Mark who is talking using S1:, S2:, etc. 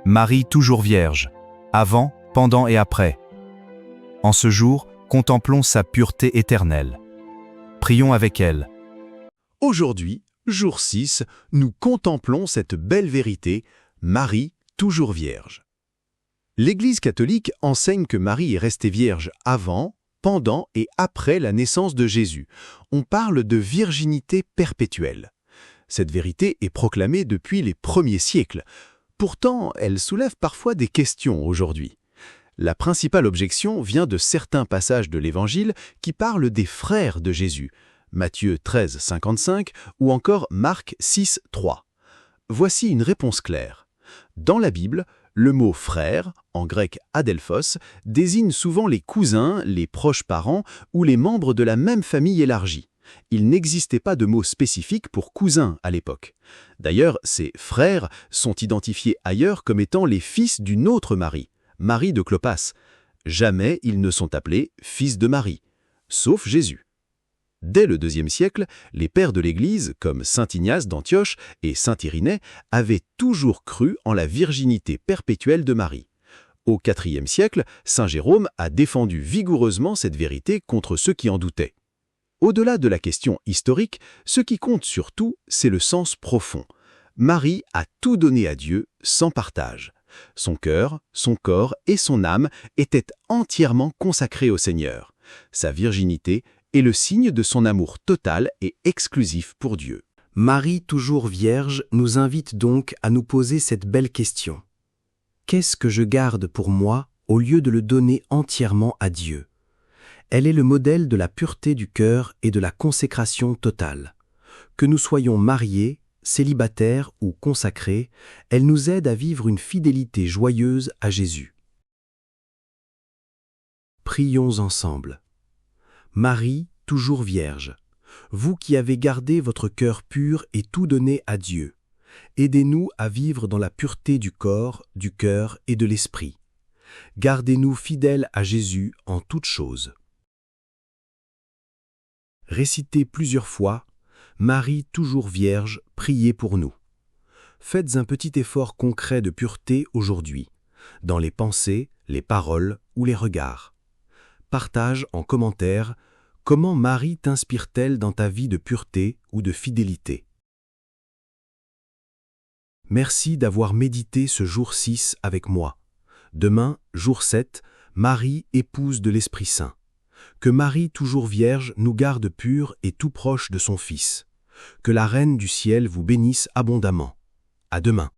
S1: Marie toujours vierge, avant, pendant et après. En ce jour, contemplons sa pureté éternelle. Prions avec elle.
S2: Aujourd'hui, jour 6, nous contemplons cette belle vérité, Marie toujours vierge. L'Église catholique enseigne que Marie est restée vierge avant, pendant et après la naissance de Jésus. On parle de virginité perpétuelle. Cette vérité est proclamée depuis les premiers siècles. Pourtant, elle soulève parfois des questions aujourd'hui. La principale objection vient de certains passages de l'Évangile qui parlent des frères de Jésus, Matthieu 13, 55 ou encore Marc 6, 3. Voici une réponse claire. Dans la Bible, le mot « frère », en grec « adelphos », désigne souvent les cousins, les proches parents ou les membres de la même famille élargie. Il n'existait pas de mot spécifique pour cousin à l'époque. D'ailleurs, ces frères sont identifiés ailleurs comme étant les fils d'une autre Marie, Marie de Clopas. Jamais ils ne sont appelés fils de Marie, sauf Jésus. Dès le IIe siècle, les pères de l'Église, comme saint Ignace d'Antioche et saint Irénée, avaient toujours cru en la virginité perpétuelle de Marie. Au IVe siècle, saint Jérôme a défendu vigoureusement cette vérité contre ceux qui en doutaient. Au-delà de la question historique, ce qui compte surtout, c'est le sens profond. Marie a tout donné à Dieu sans partage. Son cœur, son corps et son âme étaient entièrement consacrés au Seigneur. Sa virginité est le signe de son amour total et exclusif pour Dieu.
S3: Marie toujours vierge nous invite donc à nous poser cette belle question. Qu'est-ce que je garde pour moi au lieu de le donner entièrement à Dieu ? Elle est le modèle de la pureté du cœur et de la consécration totale. Que nous soyons mariés, célibataires ou consacrés, elle nous aide à vivre une fidélité joyeuse à Jésus. Prions ensemble. Marie, toujours vierge, vous qui avez gardé votre cœur pur et tout donné à Dieu, aidez-nous à vivre dans la pureté du corps, du cœur et de l'esprit. Gardez-nous fidèles à Jésus en toutes choses. Récitez plusieurs fois « Marie toujours vierge, priez pour nous ». Faites un petit effort concret de pureté aujourd'hui, dans les pensées, les paroles ou les regards. Partage en commentaire comment Marie t'inspire-t-elle dans ta vie de pureté ou de fidélité. Merci d'avoir médité ce jour 6 avec moi. Demain, jour 7, Marie, épouse de l'Esprit Saint. Que Marie, toujours vierge, nous garde pure et tout proche de son Fils. Que la Reine du ciel vous bénisse abondamment. À demain.